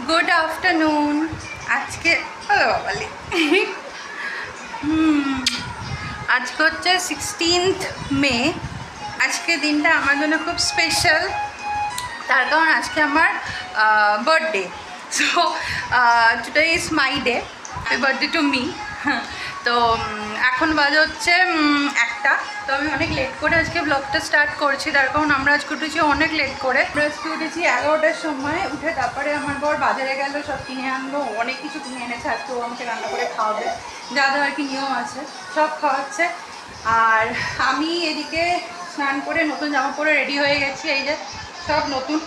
Good afternoon. আজকে বাবালি আজকে হচ্ছে 16th মে। আজকে দিনটা আমার জন্য খুব স্পেশাল, তার কারণ আজকে আমার birthday. So today is my day, happy birthday to me. তো এখন বাজে হচ্ছে 1টা। তো আমি অনেক লেট করে আজকে ব্লগটা স্টার্ট করছি, তার কারণ আমরা আজকে উঠেছি অনেক লেট করে। আমরা আজকে উঠেছি 11টার সময়। উঠে তারপরে আমার বর বাজারে গেল, সব কিনে আনলো, অনেক কিছু কিনে এনেছে। আজকে ও আমাকে রান্না করে খাওয়াবে, যা যা আর কি নিয়ম আছে সব খাওয়াচ্ছে। আর আমি এদিকে স্নান করে নতুন জামা পরে রেডি হয়ে গেছি। এই যে সব নতুন,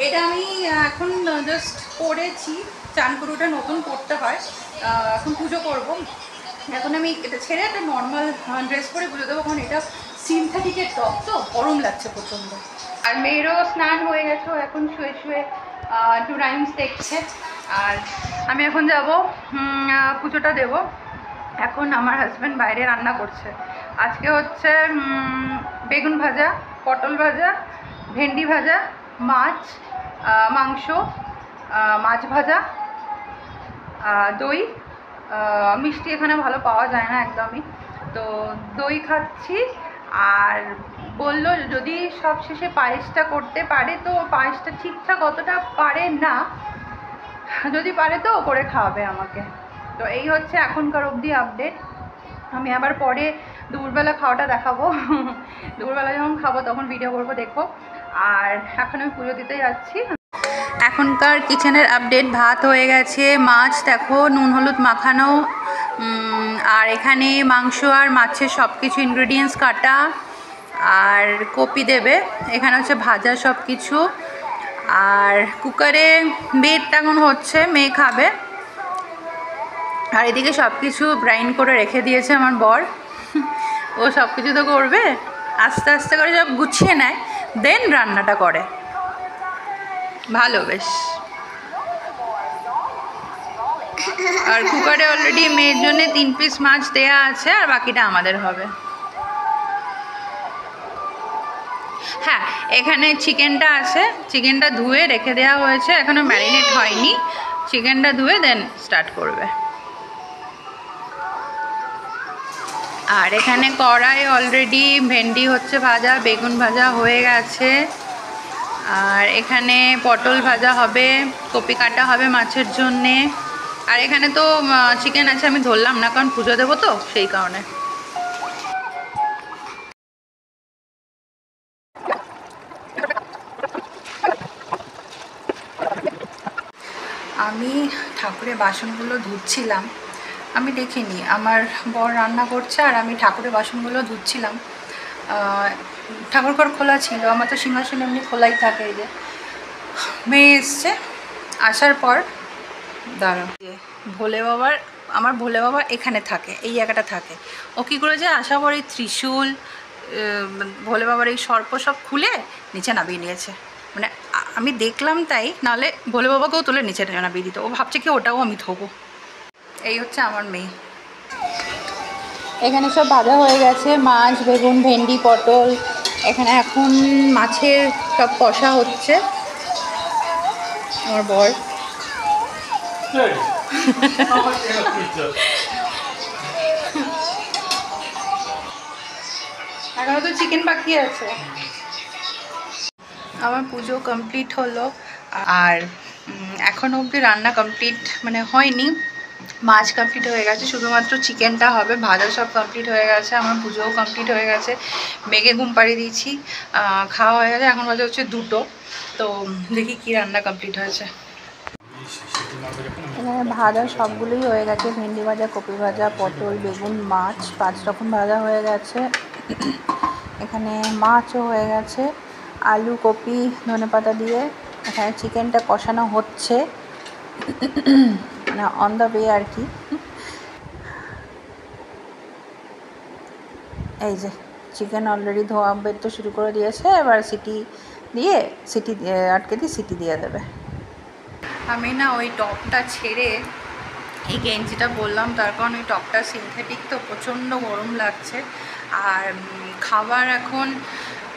এটা আমি এখন জাস্ট পরেছি। চানপুরোটা নতুন পরতে হয়, এখন পুজো করব। এখন আমি এটা ছেড়ে একটা নর্মাল ড্রেস পরে পুজো দেবো, কারণ এটা সিনথেটিকের টপ, তো গরম লাগছে প্রচণ্ড। আর মেয়েরও স্নান হয়ে গেছে, এখন শুয়ে শুয়ে একটু রাইমস দেখছে। আর আমি এখন যাব পুজোটা দেব। এখন আমার হাজব্যান্ড বাইরে রান্না করছে। আজকে হচ্ছে বেগুন ভাজা, পটল ভাজা, ভেন্ডি ভাজা, মাছ, মাংস, মাছ ভাজা, দই, মিষ্টি এখানে ভালো পাওয়া যায় না একদমই, তো দই খাচ্ছি। আর বললো যদি সব শেষে পায়েসটা করতে পারে, তো পায়েসটা ঠিকঠাক অতটা পারে না, যদি পারে তো করে খাওয়াবে আমাকে। তো এই হচ্ছে এখনকার অবধি আপডেট। আমি আবার পরে দুপুরবেলা খাওয়াটা দেখাবো। দুপুরবেলা যখন খাবো তখন ভিডিও করবো, দেখো। আর এখন আমি পুজো দিতে যাচ্ছি। এখনকার কিচেনের আপডেট: ভাত হয়ে গেছে, মাছ দেখো নুন হলুদ মাখানো, আর এখানে মাংস আর মাছের সব কিছু ইনগ্রেডিয়েন্টস কাটা, আর কপি দেবে। এখানে হচ্ছে ভাজা সব কিছু। আর কুকারে বেড এখন হচ্ছে, মেয়ে খাবে। আর এদিকে সব কিছু গ্রাইন্ড করে রেখে দিয়েছে আমার বর। ও সব কিছু তো করবে, আস্তে আস্তে করে সব গুছিয়ে নেয়, দেন রান্নাটা করে। ভালো বেশ। আর কুকারে অলরেডি মেয়ের জন্য 3 পিস মাছ দেয়া আছে, আর বাকিটা আমাদের হবে। হ্যাঁ, এখানে চিকেনটা আছে, চিকেনটা ধুয়ে রেখে দেওয়া হয়েছে, এখনো ম্যারিনেট হয়নি। চিকেনটা ধুয়ে দেন স্টার্ট করবে। আর এখানে কড়াই অলরেডি ভেন্ডি হচ্ছে ভাজা, বেগুন ভাজা হয়ে গেছে। আর এখানে পটল ভাজা হবে, কপি কাটা হবে মাছের জন্যে। আর এখানে তো চিকেন আছে, আমি ধরলাম না কারণ পুজো দেবো তো, সেই কারণে। আমি ঠাকুরের বাসনগুলো ধুচ্ছিলাম, আমি দেখিনি আমার বর রান্না করছে আর আমি ঠাকুরের বাসনগুলো ধুচ্ছিলাম। ঠাকুরঘর খোলা ছিল, আমার তো সিংহাসন এমনি খোলাই থাকে। এই যে মেয়ে এসছে, আসার পর দাঁড়াও, ভোলে বাবার, আমার ভোলে বাবা এখানে থাকে, এই জায়গাটা থাকে। ও কী করেছে, আসার পর এই ত্রিশূল, ভোলে বাবার এই সর্প সব খুলে নিচে নামিয়ে নিয়েছে। মানে আমি দেখলাম তাই, নাহলে ভোলে বাবাকেও তুলে নিচে নামিয়ে দিত। ও ভাবছে কি ওটাও আমি থবো। এই হচ্ছে আমার মেয়ে। এখানে সব ভাজা হয়ে গেছে, মাছ, বেগুন, ভেন্ডি, পটল। এখানে এখন মাছের সব কষা হচ্ছে। আমার বর এখনো তো চিকেন বাকি আছে। আমার পুজো কমপ্লিট হলো, আর এখনও অবধি রান্না কমপ্লিট মানে হয়নি। মাছ কমপ্লিট হয়ে গেছে, শুধুমাত্র চিকেনটা হবে। ভাজা সব কমপ্লিট হয়ে গেছে, আমার পুজোও কমপ্লিট হয়ে গেছে। মেঘে ঘুম পাড়িয়ে দিয়েছি, খাওয়া হয়ে গেছে। এখন বাজে হচ্ছে 2টো। তো দেখি কি রান্না কমপ্লিট হয়েছে। এখানে ভাজা সবগুলোই হয়ে গেছে, ভেন্ডি ভাজা, কপি ভাজা, পটল, বেগুন, মাছ, 5 রকম ভাজা হয়ে গেছে। এখানে মাছও হয়ে গেছে, আলু, কপি, ধনেপাতা দিয়ে। এখানে চিকেনটা কষানো হচ্ছে, মানে অন দ্য ওয়ে আর কি। এই যে চিকেন অলরেডি ধোয়া বেরতে শুরু করে দিয়েছে, এবার সিটি আটকে দিয়ে সিটি দিয়ে দেবে। আমি না ওই টপটা ছেড়ে এই গেঞ্জিটা বললাম, তার কারণ ওই টপটা সিনথেটিক, তো প্রচণ্ড গরম লাগছে। আর খাবার এখন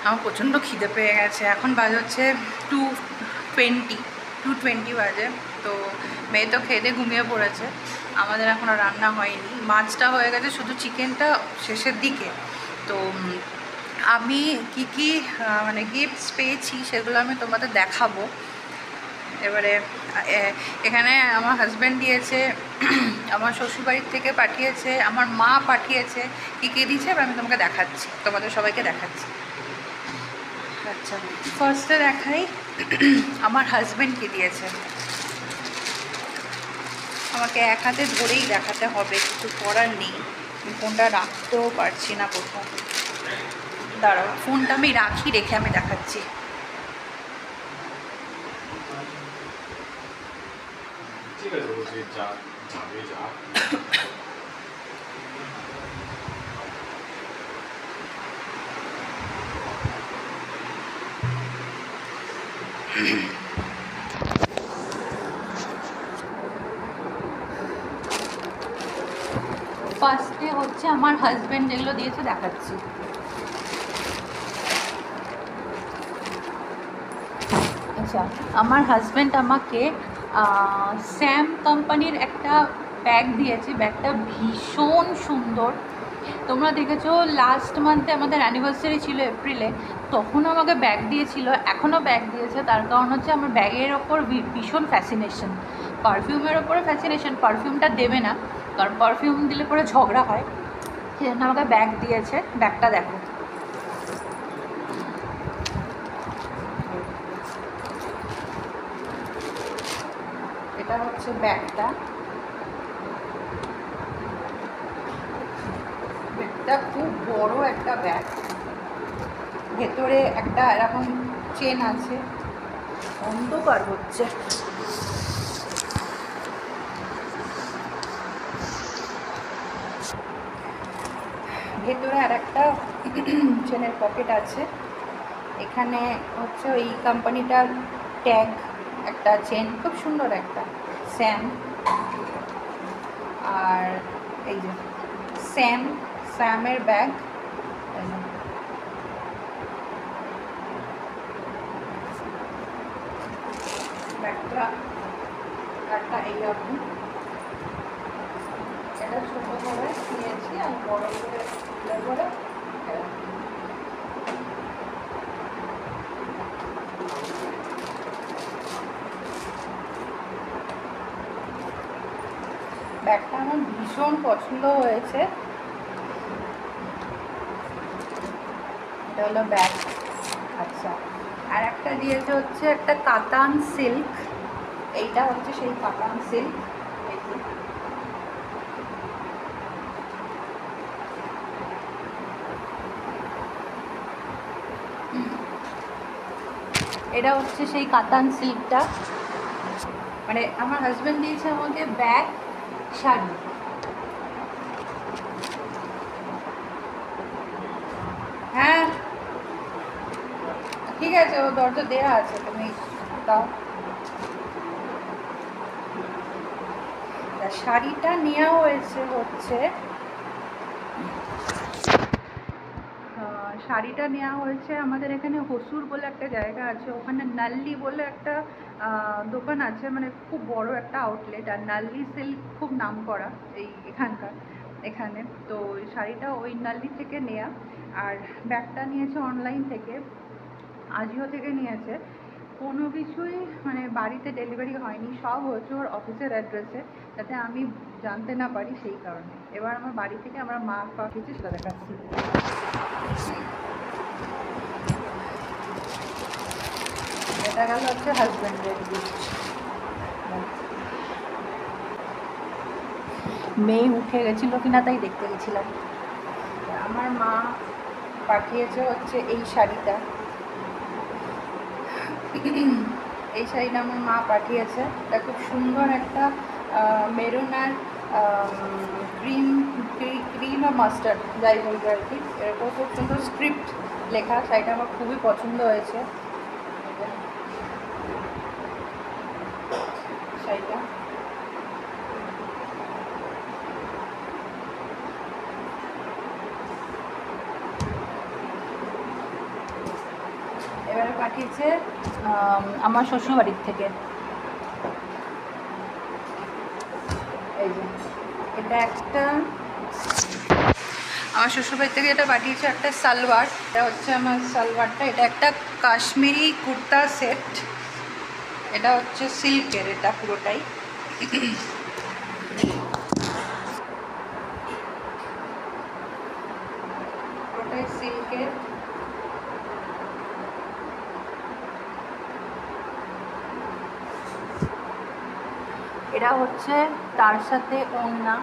আমার প্রচণ্ড খিদে পেয়ে গেছে। এখন বাজে হচ্ছে 2:20, 2:20 বাজে। তো মেয়ে তো খেয়ে দিয়ে ঘুমিয়ে পড়েছে, আমাদের এখনও রান্না হয়নি। মাছটা হয়ে গেছে, শুধু চিকেনটা শেষের দিকে। তো আমি কি মানে গিফটস পেয়েছি সেগুলো আমি তোমাদের দেখাবো। এবারে এখানে আমার হাজব্যান্ড দিয়েছে, আমার শ্বশুরবাড়ির থেকে পাঠিয়েছে, আমার মা পাঠিয়েছে, কী দিয়েছে এবার আমি তোমাকে দেখাচ্ছি, তোমাদের সবাইকে দেখাচ্ছি। আচ্ছা, ফার্স্টে দেখাই আমার হাজব্যান্ড কী দিয়েছে। আমাকে এক হাতে ধরেই দেখাতে হবে, কিছু করার নেই। ফোনটা রাখতেও পারছি না কোথাও, দাঁড়াও ফোনটা আমি রাখি, রেখে আমি দেখাচ্ছি। ঠিক আছে, ফার্স্টে হচ্ছে আমার হাজব্যান্ড যেগুলো দিয়েছে দেখাচ্ছি। আচ্ছা, আমার হাজব্যান্ড আমাকে স্যাম কোম্পানির একটা ব্যাগ দিয়েছে। ব্যাগটা ভীষণ সুন্দর। তোমরা দেখেছো লাস্ট মান্থে আমাদের অ্যানিভার্সারি ছিল এপ্রিলে, তখন আমাকে ব্যাগ দিয়েছিল, এখনও ব্যাগ দিয়েছে। তার কারণ হচ্ছে আমার ব্যাগের ওপর ভীষণ ফ্যাসিনেশন, পারফিউমের ওপরে ফ্যাসিনেশন। পারফিউমটা দেবে না, কারণ পারফিউম দিলে পরে ঝগড়া হয়, সেজন্য আমাকে ব্যাগ দিয়েছে। ব্যাগটা দেখো, এটা হচ্ছে ব্যাগটা। ব্যাগটা খুব বড় একটা ব্যাগ, ভেতরে একটা এরকম চেন আছে। অন্ধকার হচ্ছে, ভেতরে আর একটা চেনের পকেট আছে। এখানে হচ্ছে ওই কোম্পানিটার ট্যাগ, একটা চেন, খুব সুন্দর একটা স্যাম। আর এই যে স্যামের ব্যাগ। ব্যাগটা একটা এইরকম, এটা ছোটো করে নিয়েছি, আমি বড় করে করে ব্যাগটা আমার ভীষণ পছন্দ হয়েছে। এটা হলো ব্যাগ। আচ্ছা, আর একটা দিয়েছে হচ্ছে একটা কাতান সিল্ক। এইটা হচ্ছে সেই কাতান সিল্ক। এটা হচ্ছে সেই কাতান সিল্কটা। মানে আমার হাজব্যান্ড দিয়েছে আমাকে ব্যাগ, শাড়ি। হ্যাঁ ঠিক আছে, ও দরজা দেওয়া আছে, তুমি দাও। শাড়িটা নেওয়া হয়েছে হচ্ছে, শাড়িটা নেওয়া হয়েছে আমাদের এখানে হসুর বলে একটা জায়গা আছে, ওখানে নাল্লি বলে একটা দোকান আছে, মানে খুব বড় একটা আউটলেট। আর নাল্লি সিল্ক খুব নাম করা এখানে। তো শাড়িটা ওই নাল্লি থেকে নেয়া। আর ব্যাগটা নিয়েছে অনলাইন থেকে, আজিও থেকে নিয়েছে। কোনো কিছুই মানে বাড়িতে ডেলিভারি হয়নি, সব হচ্ছে ওর অফিসের অ্যাড্রেসে, যাতে আমি জানতে না পারি, সেই কারণে। এবার আমার বাড়ি থেকে আমরা মা পাঠিয়েছি, সেটা দেখাচ্ছি। এটা গেল হচ্ছে হাজব্যান্ডের গিফট। মেয়ে উঠে গেছিল কিনা তাই দেখতে গেছিলাম। আমার মা পাঠিয়েছে হচ্ছে এই শাড়িটা। এই শাড়িটা আমার মা পাঠিয়েছে। এটা খুব সুন্দর একটা মেরুন আর ক্রিম আর মাস্টার্ড, যাই বলবো আর কি। এরকম খুব সুন্দর স্ক্রিপ্ট লেখা। শাড়িটা আমার খুবই পছন্দ হয়েছে। শাড়িটা এবারে পাঠিয়েছে আমার শ্বশুরবাড়ির থেকে। এই যে এটা একটা আমার শ্বশুরবাড়ি থেকে এটা পাঠিয়েছে, একটা সালোয়ার। এটা হচ্ছে আমার সালোয়ারটা। এটা একটা কাশ্মীরি কুর্তা সেট, এটা হচ্ছে সিল্কের, এটা পুরোটাই। পুরোটাই সিল্কের। এটা হচ্ছে তার সাথে ওড়না।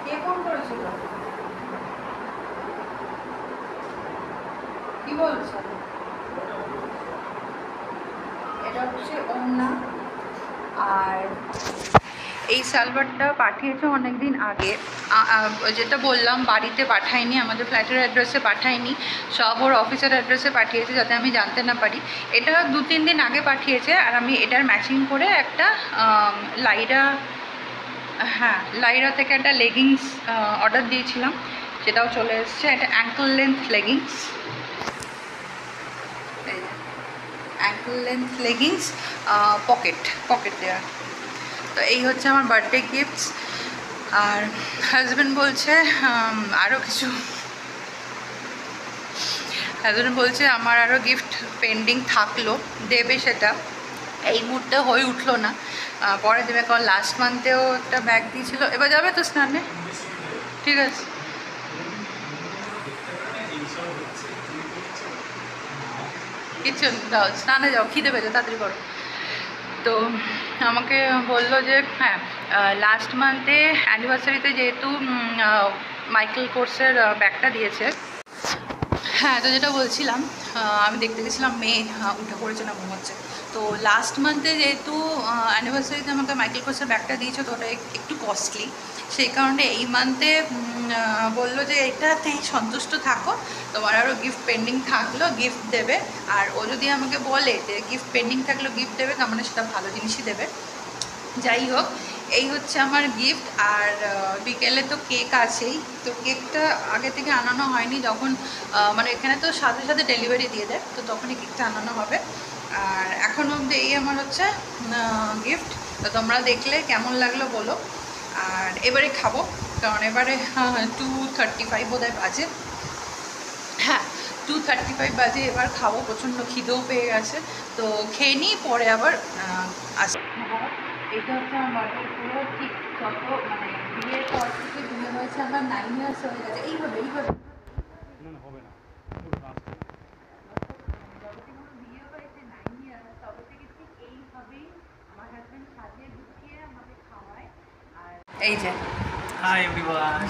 কে ফোন করেছিল? কি বলছো? এটা হচ্ছে ওড়না। আর এই সালোয়ারটা পাঠিয়েছে অনেক দিন আগে, যেটা বললাম বাড়িতে পাঠায়নি, আমাদের ফ্ল্যাটের অ্যাড্রেসে পাঠায়নি, সব ওর অফিসের অ্যাড্রেসে পাঠিয়েছে যাতে আমি জানতে না পারি। এটা 2-3 দিন আগে পাঠিয়েছে, আর আমি এটার ম্যাচিং করে একটা লাইরা, হ্যাঁ লাইরা থেকে একটা লেগিংস অর্ডার দিয়েছিলাম, সেটাও চলে এসছে। এটা ankle length leggings, ankle length leggings, pocket দেওয়া। তো এই হচ্ছে আমার বার্থডে গিফটস। আর হাজব্যান্ড বলছে আরও কিছু, হাজব্যান্ড বলছে আমার আরও গিফট পেন্ডিং থাকলো, দেবে, সেটা এই মুহূর্তে হয়ে উঠলো না, পরে দেবে। কারণ লাস্ট মান্থেও একটা ব্যাগ দিয়েছিল। এবার যাবে তো স্নানে? ঠিক আছে, কিছু দাও, স্নানে যাও, খিদে পেয়েছে, তাড়াতাড়ি করো। তো আমাকে বললো যে হ্যাঁ লাস্ট মান্থে অ্যানিভার্সারিতে যেহেতু মাইকেল কোর্সের ব্যাগটা দিয়েছে। হ্যাঁ, তো যেটা বলছিলাম, আমি দেখতে গেছিলাম মেয়ে উঠে পড়েছে না ঘুমোচ্ছে। তো লাস্ট মান্থে যেহেতু অ্যানিভার্সারিতে আমাকে মাইকেল কোর্সের ব্যাগটা দিয়েছে, তো ওটা একটু কস্টলি, সেই কারণে এই মান্থে বললো যে এটাতেই সন্তুষ্ট থাকো, তোমার আরও গিফট পেন্ডিং থাকলো, গিফট দেবে। আর ও যদি আমাকে বলে যে গিফট পেন্ডিং থাকলেও গিফট দেবে, তার মানে সেটা ভালো জিনিসই দেবে। যাই হোক, এই হচ্ছে আমার গিফট। আর বিকেলে তো কেক আছেই, তো কেকটা আগে থেকে আনানো হয়নি, যখন মানে এখানে তো সাথে সাথে ডেলিভারি দিয়ে দেয়, তো তখনই কেকটা আনানো হবে। আর এখন অবধি এই আমার হচ্ছে গিফট। তো তোমরা দেখলে কেমন লাগলো বলো। আর এবারে খাবো, কারণ এবারে 2:35 বোধহয় বাজে। হ্যাঁ, 2:35 বাজে, এবার খাবো, প্রচণ্ড খিদেও পেয়ে গেছে। তো খেয়ে নিই, পরে আবার আসবো। এটা হচ্ছে আমার বার্থডে পুরো ঠিক যত মানে বিয়ের পর থেকে বিয়ে হয়েছে আমার 9 ইয়ার্স হয়ে গেছে। এইভাবে হবে না, যবে থেকে আমার বিয়ে হয়েছে 9 ইয়ার্স, তবে থেকে ঠিক এইভাবেই আমার হাজব্যান্ড সাজিয়ে গুছিয়ে আমাকে খাওয়ায়। আর এই যে হাই এভরিওয়ান,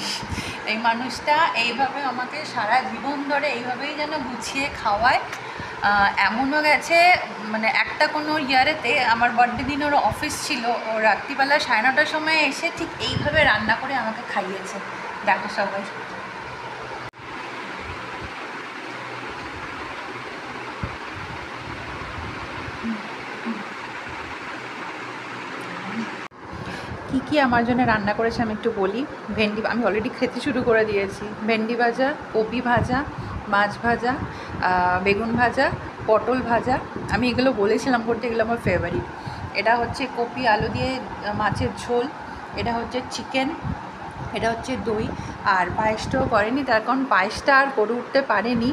এই মানুষটা এইভাবে আমাকে সারা জীবন ধরে এইভাবেই যেন গুছিয়ে খাওয়ায়। এমনও গেছে মানে একটা কোনো ইয়ারেতে আমার বার্থডে দিন ওর অফিস ছিল, ও রাত্রিবেলা 9:30টার সময় এসে ঠিক এইভাবে রান্না করে আমাকে খাইয়েছে। দেখো সবাই, কী আমার জন্য রান্না করেছে আমি একটু বলি। ভেন্ডি, আমি অলরেডি খেতে শুরু করে দিয়েছি। ভেন্ডি ভাজা, কপি ভাজা, মাছ ভাজা, বেগুন ভাজা, পটল ভাজা। আমি এগুলো বলেছিলাম করতে, এগুলো আমার ফেভারিট। এটা হচ্ছে কপি আলু দিয়ে মাছের ঝোল, এটা হচ্ছে চিকেন, এটা হচ্ছে দই। আর পায়েসটাও করেনি, তার কারণ পায়েসটা আর করে উঠতে পারেনি,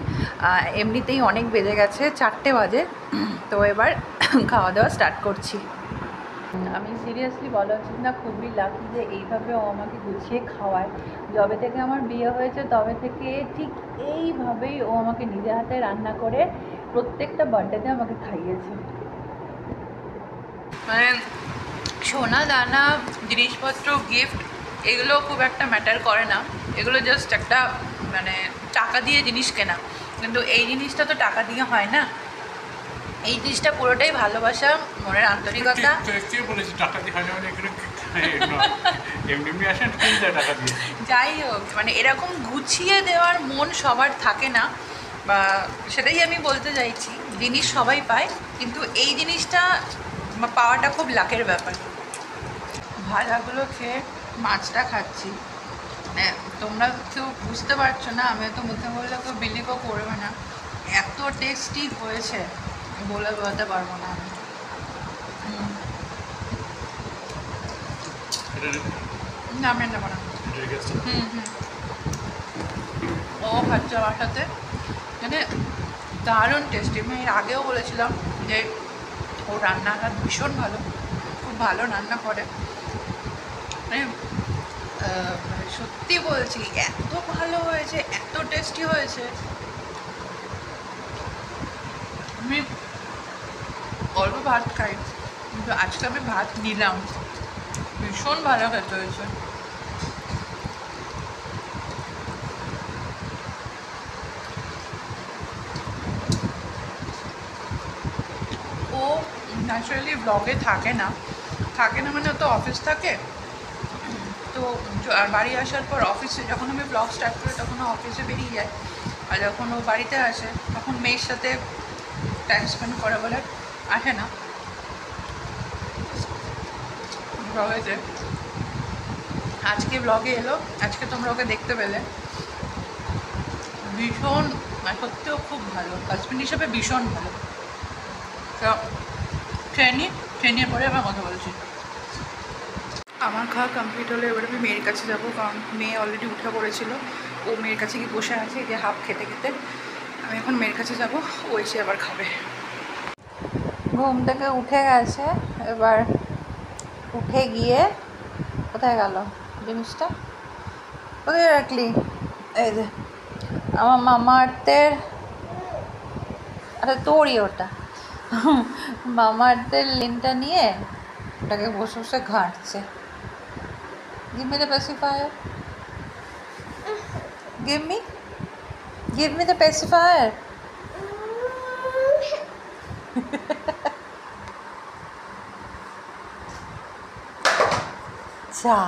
এমনিতেই অনেক বেজে গেছে, 4টে বাজে। তো এবার খাওয়া দাওয়া স্টার্ট করছি। আমি সিরিয়াসলি বলা উচিত না, খুবই লাকি যে এইভাবে ও আমাকে গুছিয়ে খাওয়ায়। যবে থেকে আমার বিয়ে হয়েছে তবে থেকে ঠিক এইভাবেই ও আমাকে নিজে হাতে রান্না করে প্রত্যেকটা বার্থডেতে আমাকে খাইয়েছে। মানে সোনা দানা জিনিসপত্র গিফট এগুলো খুব একটা ম্যাটার করে না, এগুলো জাস্ট একটা মানে টাকা দিয়ে জিনিস কেনা, কিন্তু এই জিনিসটা তো টাকা দিয়ে হয় না। এই জিনিসটা পুরোটাই ভালোবাসা, মনের আন্তরিকতা। যাই হোক, মানে এরকম গুছিয়ে দেওয়ার মন সবার থাকে না, বা সেটাই আমি বলতে চাইছি। জিনিস সবাই পায়, কিন্তু এই জিনিসটা পাওয়াটা খুব লাকের ব্যাপার। ভাজাগুলো খেয়ে মাছটা খাচ্ছি, তোমরা কেউ বুঝতে পারছো না, আমি তো মুখে বললে কেউ বিলিভও করবে না, এত টেস্টি হয়েছে। বলে বোঝাতে পারবো না আমি। না আমি নেবো না। ও খাচ্ছে আমার সাথে, মানে দারুণ টেস্টি। আমি এর আগেও বলেছিলাম যে ও রান্নাটা ভীষণ ভালো, খুব ভালো রান্না করে। মানে সত্যি বলছি, এত ভালো হয়েছে, এত টেস্টি হয়েছে। আমি অল্প ভাত খাই, কিন্তু আজকে আমি ভাত নিলাম, ভীষণ ভালো খেতে হয়েছে। ও ন্যাচারালি ব্লগে থাকে না মানে ও তো অফিস থাকে, তো আর বাড়ি আসার পর অফিসে যখন আমি ব্লগ স্টার্ট করি তখন ও অফিসে বেরিয়ে যায়, আর যখন ও বাড়িতে আসে তখন মেয়ের সাথে টাইম স্পেন্ড করে বলে আসে না ব্লগেতে। আজকে ব্লগে এলো, আজকে তোমরা ওকে দেখতে পেলে। ভীষণ সত্যিও খুব ভালো হাজবেন্ড হিসেবে, ভীষণ ভালো। তো ট্রেনের পরে আমার কথা বলছি। আমার খাওয়া কমপ্লিট হলে এবার আমি মেয়ের কাছে যাবো, কারণ মেয়ে অলরেডি উঠে পড়েছিল। ও মেয়ের কাছে গিয়ে বসে আছে যে হাফ খেতে খেতে। আমি এখন মেয়ের কাছে যাব, ও এসে আবার খাবে। ঘুম থেকে উঠে গেছে, এবার উঠে গিয়ে কোথায় গেল জিনিসটা, কোথায় রাখলি? এই যে আমার মামাআর্থের, আচ্ছা তোরই ওটা, মামাআর্থের লিনটা নিয়ে ওটাকে বসে বসে ঘাঁটছে। Give me the pacifier. Give me the pacifier. Ja.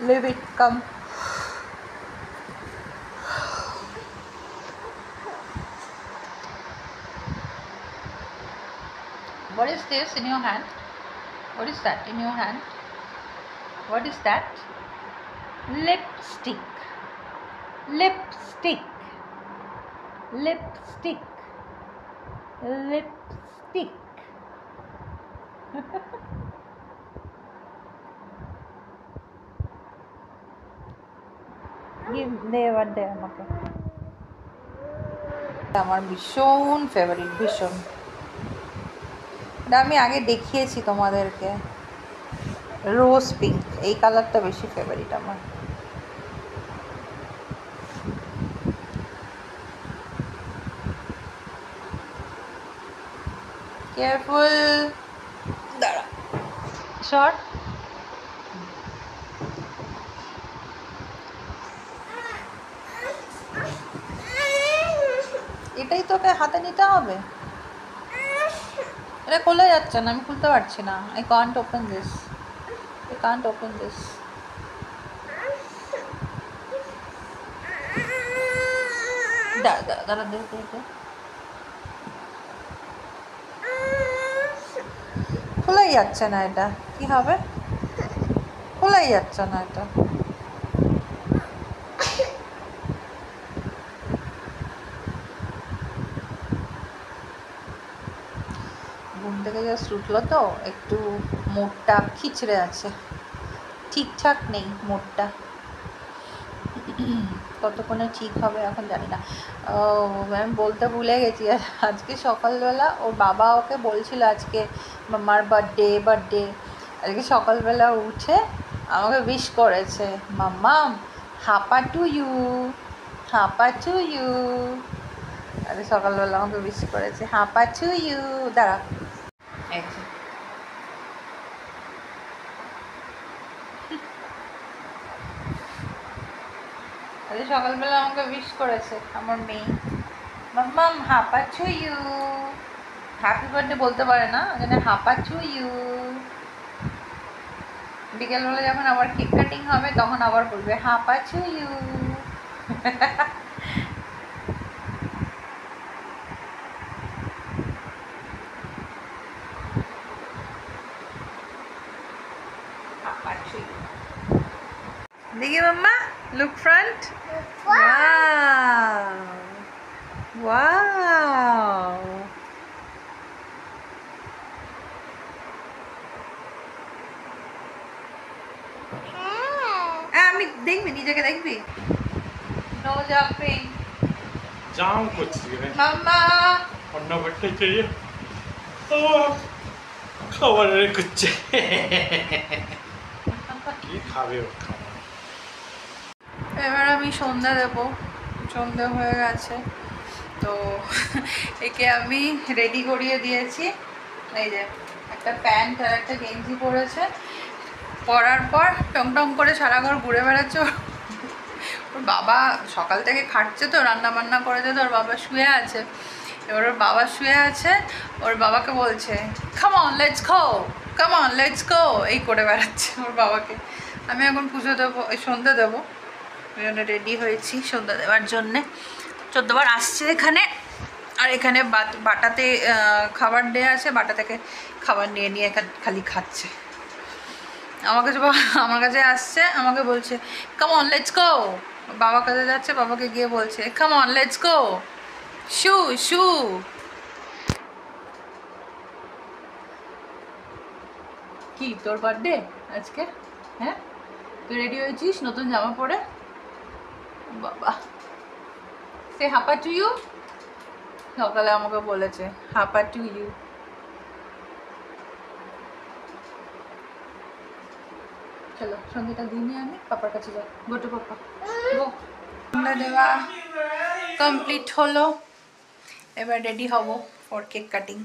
Leave it, come. What is this in your hand? What is that in your hand? What is that? Lipstick. Lipstick. Lipstick. Lipstick. দে এবার দে আমাকে। আমার ভীষণ favourite, ভীষণ। এটা আমি আগে দেখিয়েছি তোমাদেরকে, রোজ পিঙ্ক, এই কালারটা বেশি ফেভারিট আমার। কেয়ারফুল, দাঁড়া শর্ট। এটাই তোকে হাতে নিতে হবে, এটা খোলা যাচ্ছে না, আমি খুলতে পারছি না। I can't open this. দাঁড়া দে। খোলাই যাচ্ছে না, এটা কি হবে? খোলাই যাচ্ছে না এটা। ঘুম থেকে জাস্ট উঠলো তো, একটু মোটটা খিচড়ে আছে, ঠিকঠাক নেই মোটটা। কতক্ষণে ঠিক হবে এখন জানি না। আমি বলতে ভুলে গেছি, আজকে সকালবেলা ওর বাবা ওকে বলছিল আজকে মামার বার্থডে। আজকে সকালবেলা উঠে আমাকে উইশ করেছে, মাম্মাম হাপা টু ইউ। আজকে সকালবেলা আমাকে উইশ করেছে, হাপা টু ইউ। দাঁড়া, আজকে সকালবেলা আমাকে উইশ করেছে আমার মেয়ে, মাম্মাম হাপা টু ইউ। হ্যাপি বার্থডে বলতে পারে না, ওই জন্য হাপা টু ইউ। বিকেলবেলা যখন আবার কেক কাটিং হবে তখন আবার বলবে হাপা টু ইউ। দেখি মাম্মা, Look front. Wow. Wow. আমি দেখবি নিজেকে দেখবি নো জাম্পিং জাম করছি মাম্মা অন্য করতে চাই ও খাবারের করছে কি খাবে ও খাবার এবার আমি সন্ধ্যা দেবো সন্ধ্যা হয়ে গেছে তো একে আমি রেডি করিয়ে দিয়েছি এই যে একটা প্যান্ট আর একটা গেঞ্জি পরেছে পরার পর টং টং করে সারা ঘর ঘুরে বেড়াচ্ছে ওর বাবা সকাল থেকে খাটছে তো রান্না বান্না করেছে তো ওর বাবা শুয়ে আছে এবার ওর বাবা শুয়ে আছে ওর বাবাকে বলছে come on let's go come on let's go এই করে বেড়াচ্ছে ওর বাবাকে আমি এখন পুজো দেবো সন্ধ্যা দেবো ওই জন্য রেডি হয়েছি সন্ধ্যা দেওয়ার জন্যে 14 বার আসছে এখানে আর এখানে বাটাতে খাবার দেওয়া আছে বাটা থেকে খাবার নিয়ে নিয়ে খালি খাচ্ছে আমার কাছে আসছে আমাকে বলছে কাম অন লেটস গো বাবার কাছে যাচ্ছে বাবাকে গিয়ে বলছে কাম অন লেটস গো শু শু কি তোর বার্থডে আজকে হ্যাঁ তুই রেডি হয়েছিস নতুন জামা পরে বাবা সে হাপা টু ইউ সকালে আমাকে বলেছে হাপা টু ইউ চলো সন্ধ্যাটা দিনে আমি পাপার কাছে যাই গো টু পাপা গো সন্ধ্যা দেওয়া কমপ্লিট হলো এবার রেডি হব ফর কেক কাটিং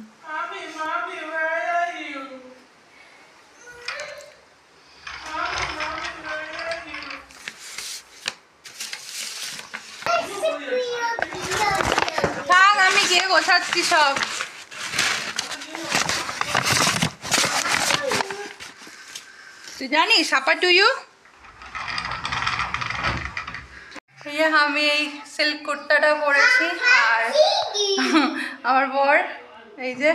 থাক আমি গিয়ে গোছাচ্ছি সব তুই জানিস হাপা টু ইউ আমি এই সিল্ক কুর্তাটা পরেছি আর আমার বর এই যে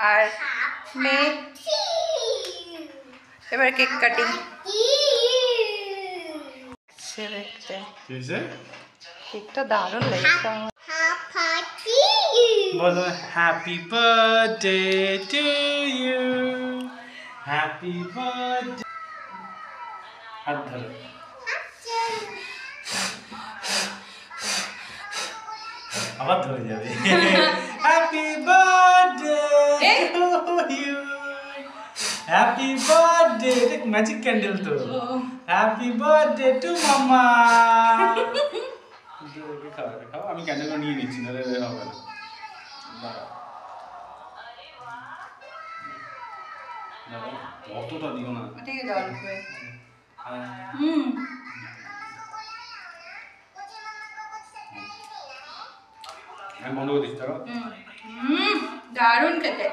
আর মেয়ে এবার কেক কাটিং দেখতে কেকটা দারুণ লেগেছে আমার বলো happy birthday to you happy birthday হাত ধরো আবার ধরে যাবে happy birthday to you happy birthday এটা ম্যাজিক ক্যান্ডেল তো হ্যাপি বার্থডে টু মামা খাও আমি ক্যান্ডেল নিয়ে নিচ্ছি না হবে না অতটা দিও না ঠিক আছে অল্পে আমি বন্ধ করে দিচ্ছি দারুণ খেতে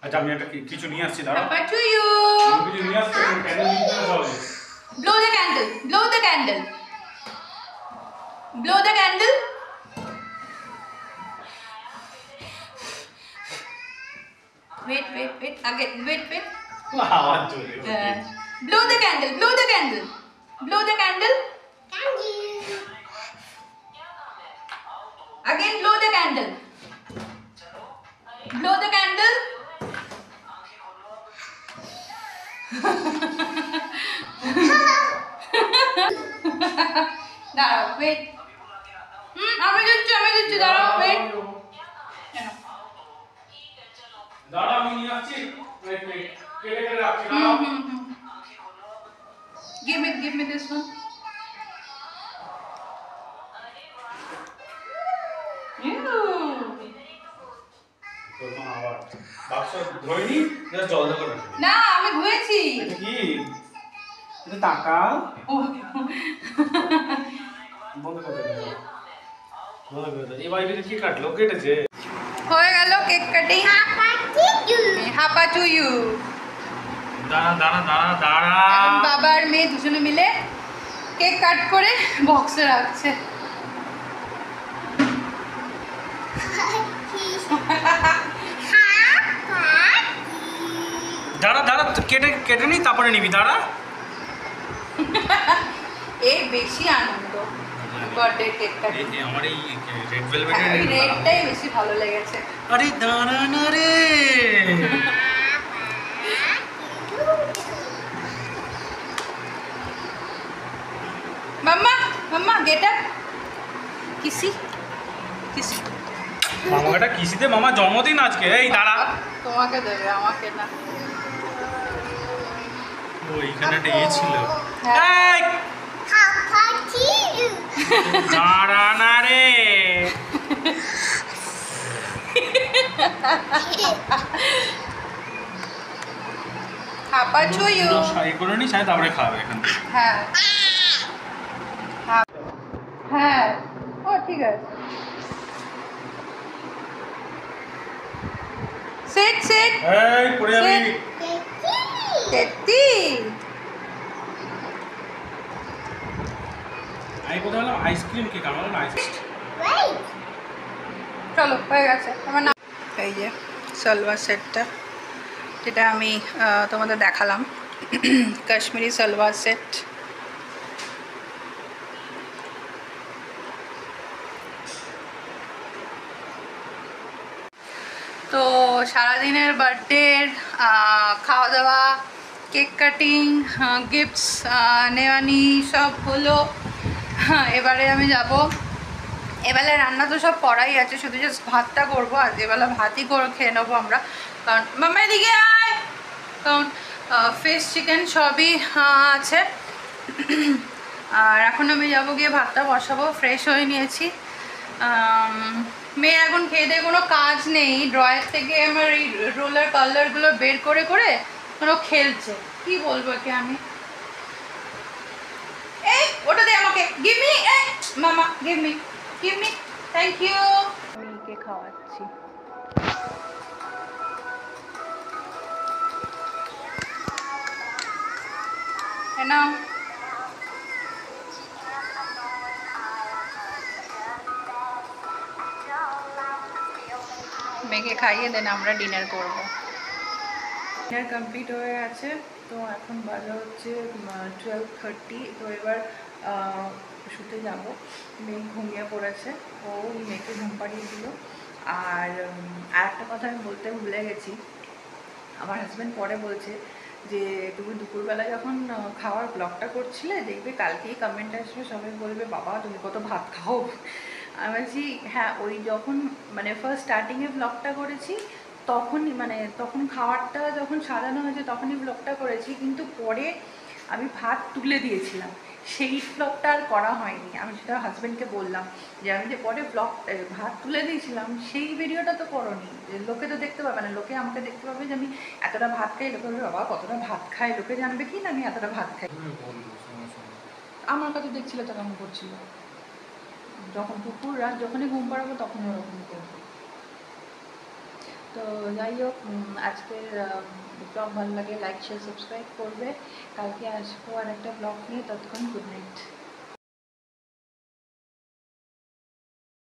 আচ্ছা আমি একটা কিছু নিয়ে আসছি দাঁড়াও হাপা টু ইউ কিছু নিয়ে আসছি ক্যান্ডেল নিতে হবে blow the candle blow the candle blow the candle wait again wait আওয়াজ চলে blow the candle blow the candle blow the candle again blow the candle blow the candle দাঁড়াও wait আমি দিচ্ছি দাঁড়াও wait দাঁড়া আমি নিয়ে আসছি ওয়েট কেটে রাখছি দাঁড়াও give me this one না আমি ধুয়েছি এটা কি এটা তাকাও বন্ধ করে দাও এবার এটা কি কাটলো কেটেছে হয়ে গেল cake cutting Hapa to you দাঁড়া বাবা আর মেয়ে দুজনে মিলে কেক কাট করে বক্সে রাখছে দাঁড়া কেটে নি তারপরে নিবি দাঁড়া এই বেশি আনন্দ বার্থডে কেক কাটি। আমার এই রেড এই রেডটাই বেশি ভালো লেগেছে। আরে দাঁড়া না রে। মাম্মা মাম্মা গেট আপ। কিসি কিসি মামাকে একটা কিসি দে, মামার জন্মদিন আজকে। এই দাঁড়া। তোমাকে দেবে, আমাকে না। ও এইখানে একটা ইয়ে ছিল। হ্যাঁ। এই দাঁড়া না রে। হাপা ছুঁয়ো। এই করে নি সাথে তারপরে খাবে এখান থেকে। হ্যাঁ হ্যাঁ, ও ঠিক আছে। সেট সেট এই পড়ে যাবি। তেত্তি। আমি কোথায় বললাম আইসক্রিম কেক, আমার বললাম আইসক্রিম। চলো হয়ে গেছে আমার নাম। এই যে সালোয়ার সেটটা, যেটা আমি তোমাদের দেখালাম, কাশ্মীরি সালোয়ার সেট। তো সারাদিনের বার্থডের খাওয়া দাওয়া, কেক কাটিং, গিফটস নেওয়ানি সব হলো। এবারে আমি যাব, এবেলা রান্না তো সব করাই আছে, শুধু জাস্ট ভাতটা করবো। আর এবেলা ভাতই করে খেয়ে নেবো আমরা, কারণ মাম্মা এদিকে আয়, কারণ ফিশ চিকেন সবই আছে। আর এখন আমি যাবো গিয়ে ভাতটা বসাবো, ফ্রেশ হয়ে নিয়েছি। মেয়ের এখন খেয়ে দিয়ে কোনো কাজ নেই, ড্রয়ার থেকে আমার এই রোলার কালারগুলো বের করে করে কোনো খেলছে। কি বলবো কি আমি, এই ওটা দে আমাকে, গিভ মি, এই মামা give me, give me, thank you. মেয়েকে খাওয়াচ্ছি। নাও মেয়েকে খাইয়ে দেন, আমরা ডিনার করব। ডিনার কমপ্লিট হয়ে গেছে, তো এখন বাজে হচ্ছে 12:30। তো এবার শুতে যাব। মেয়ে ঘুমিয়ে পড়েছে, ও মেয়েকে ঘুম পাড়িয়ে দিল। আর একটা কথা আমি বলতে ভুলে গেছি, আমার হাজব্যান্ড পরে বলছে যে তুমি দুপুরবেলা যখন খাওয়ার ব্লগটা করছিলে, দেখবে কালকেই কমেন্ট আসবে, সবাই বলবে বাবা তুমি কত ভাত খাও। আমি বলছি হ্যাঁ, ওই যখন মানে ফার্স্ট স্টার্টিংয়ে ব্লগটা করেছি তখনই, মানে তখন খাওয়ারটা যখন সাজানো হয়েছে তখনই ব্লগটা করেছি, কিন্তু পরে আমি ভাত তুলে দিয়েছিলাম, সেই ব্লগটা আর করা হয়নি। আমি সেটা হাজব্যান্ডকে বললাম যে আমি যে পরে ব্লগ ভাত তুলে দিয়েছিলাম সেই ভিডিওটা তো করোনি, লোকে তো দেখতে পাবে না, লোকে আমাকে দেখতে পাবে যে আমি এতটা ভাত খাই, লোকে বলবে বাবা কতটা ভাত খাই, লোকে জানবে কি না আমি এতটা ভাত খাই। আমার কথা দেখছিল তো কেমন করছিল, যখন দুপুর রাত যখনই ঘুম পাড়াবো তখনই ওরকম করবো। তো যাই হোক, আজকের ব্লগ ভালো লাগে লাইক শেয়ার সাবস্ক্রাইব করবে। কালকে আসবো আর একটা ব্লগ নিয়ে, ততক্ষণ গুড নাইট।